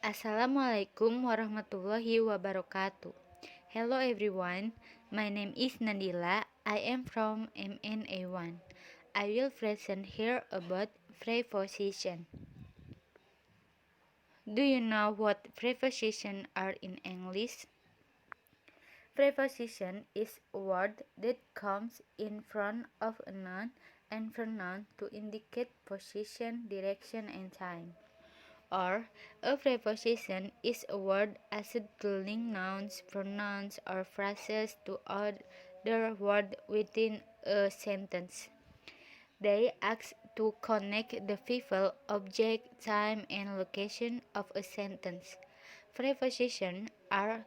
Assalamualaikum warahmatullahi wabarakatuh. Hello everyone, my name is Nandila. I am from MNA1. I will present here about preposition. Do you know what preposition are in English? Preposition is a word that comes in front of a noun and pronoun to indicate position, direction, and time. Or, a preposition is a word associating nouns, pronouns, or phrases to other words within a sentence. They act to connect the people, object, time, and location of a sentence. Prepositions are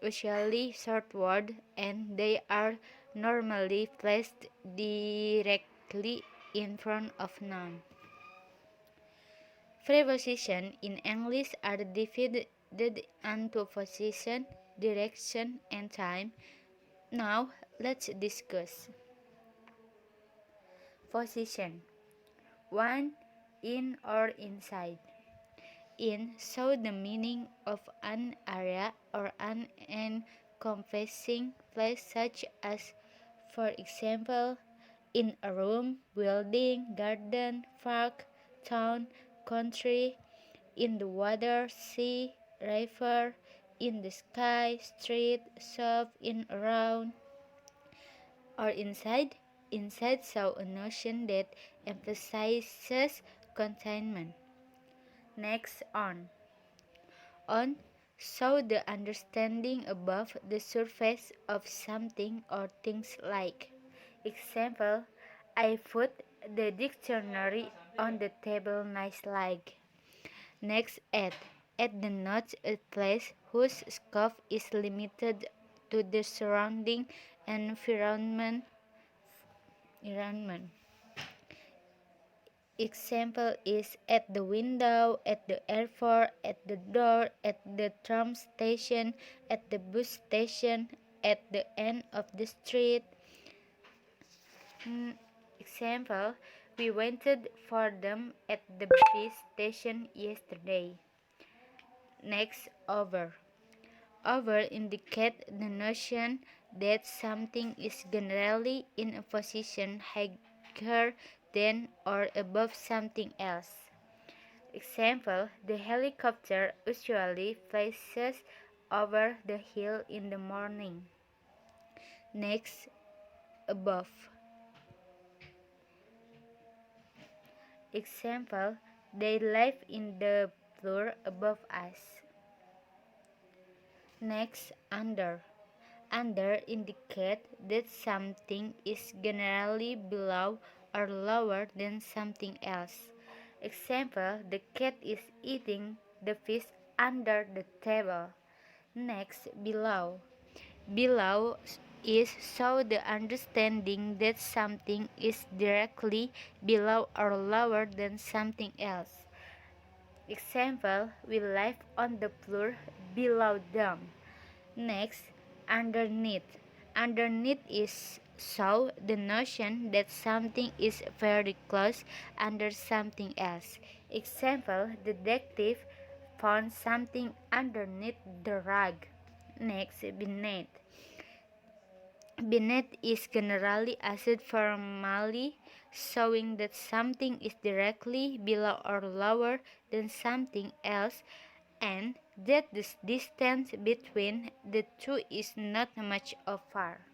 usually short words and they are normally placed directly in front of nouns. Prepositions in English are divided into position, direction, and time. Now, let's discuss. Position 1. In or inside. In shows the meaning of an area or an encompassing place such as, for example, in a room, building, garden, park, town, country, in the water, sea, river, in the sky, street, shop, in, around, or inside. Inside shows a notion that emphasizes containment. Next, on. On shows the understanding above the surface of something or things like. Example, I put the dictionary on the table nicely. Next, at. At denotes a place whose scope is limited to the surrounding environment. Example is at the window, at the airport, at the door, at the tram station, at the bus station, at the end of the street. Example, we waited for them at the bus station yesterday. Next, over. Over indicates the notion that something is generally in a position higher than or above something else. Example, the helicopter usually flies over the hill in the morning. Next, above. Example, they live in the floor above us. Next, under. Under indicates that something is generally below or lower than something else. Example, the cat is eating the fish under the table. Next, below. Below is show the understanding that something is directly below or lower than something else. Example, we live on the floor below them. Next, underneath. Underneath is show the notion that something is very close under something else. Example, the detective found something underneath the rug. Next, beneath. Beneath is generally used formally, showing that something is directly below or lower than something else and that the distance between the two is not much or far.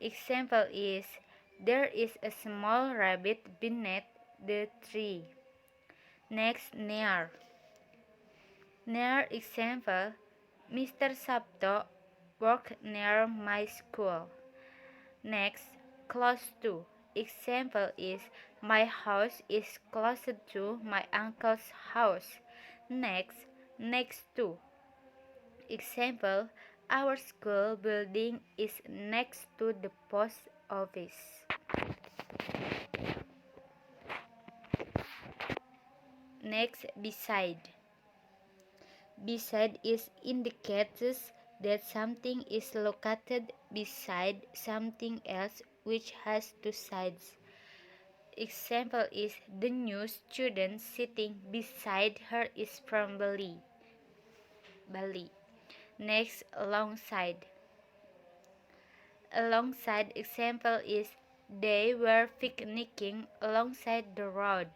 Example is, there is a small rabbit beneath the tree. Next, near. Near example, Mr. Sabto worked near my school. Next, close to. Example is, my house is closer to my uncle's house. Next to. Example, our school building is next to the post office. Next, beside. Beside is indicates that something is located beside something else which has two sides. Example is, the new student sitting beside her is from Bali. Bali. Next, alongside. Alongside example is they were picnicking alongside the road.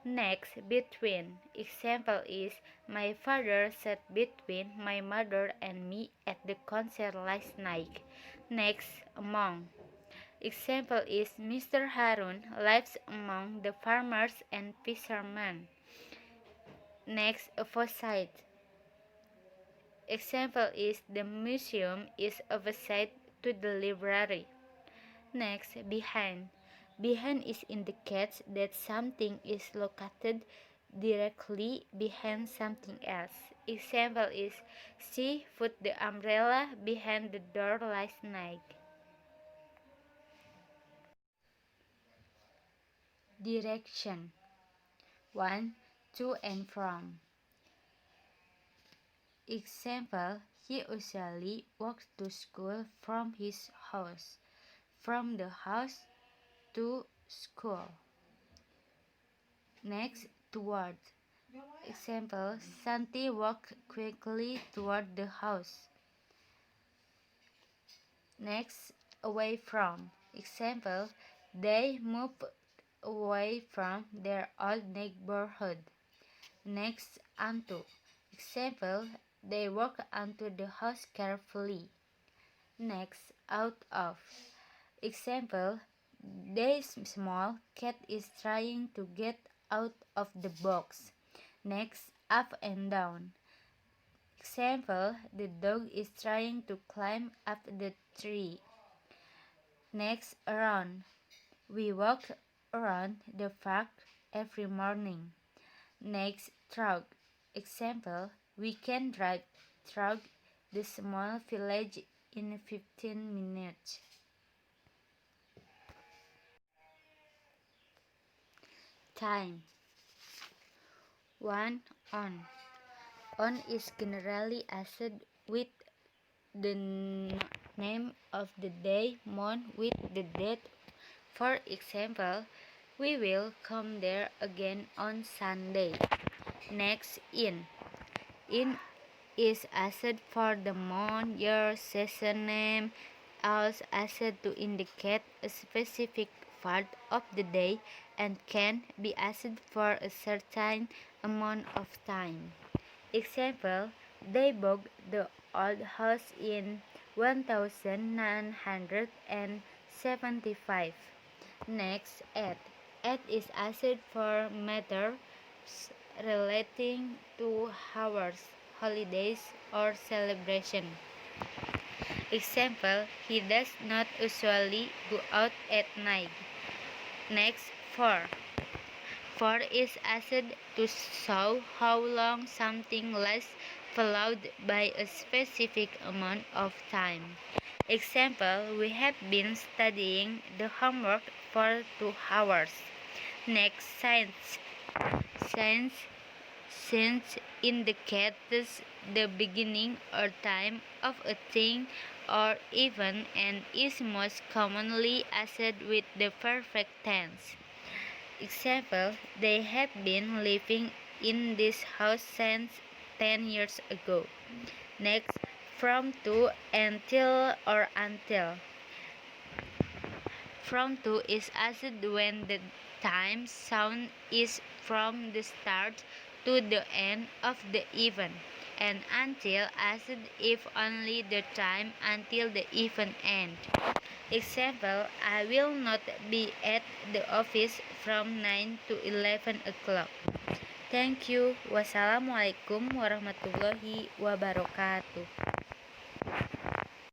Next, between. Example is my father sat between my mother and me at the concert last night. Next, among. Example is Mr. Harun lives among the farmers and fishermen. Next, opposite. Example is the museum is opposite to the library. Next, behind. Behind is indicates that something is located directly behind something else. Example is she put the umbrella behind the door last night. Direction 1. To and from. Example, he usually walks to school from his house. From the house to school. Next, toward. Example, Santi walked quickly toward the house. Next, away from. Example, they moved away from their old neighborhood. Next, onto. Example, they walked onto the house carefully. Next, out of. Example, this small cat is trying to get out of the box. Next, up and down. Example, the dog is trying to climb up the tree. Next, around. We walk around the park every morning. Next, through. Example, we can drive through the small village in 15 minutes. Time 1. On. On is generally associated with the name of the day, month with the date. For example, we will come there again on Sunday. Next, in. In is associated for the month, year, season name, also associated to indicate a specific part of the day and can be associated for a certain amount of time. Example, they bought the old house in 1975. Next, at. At is associated for matters relating to hours, holidays, or celebration. Example, he does not usually go out at night. Next, for. For is associated to show how long something lasts followed by a specific amount of time. Example, we have been studying the homework for 2 hours. Next, since. Since indicates the beginning or time of a thing or event and is most commonly associated with the perfect tense. Example, they have been living in this house since 10 years ago. Next, from to until or until. From to is associated when the time zone is from the start to the end of the event, and until associated if only the time until the event ends. Example, I will not be at the office from 9 to 11 o'clock. Thank you. Wassalamualaikum warahmatullahi wabarakatuh.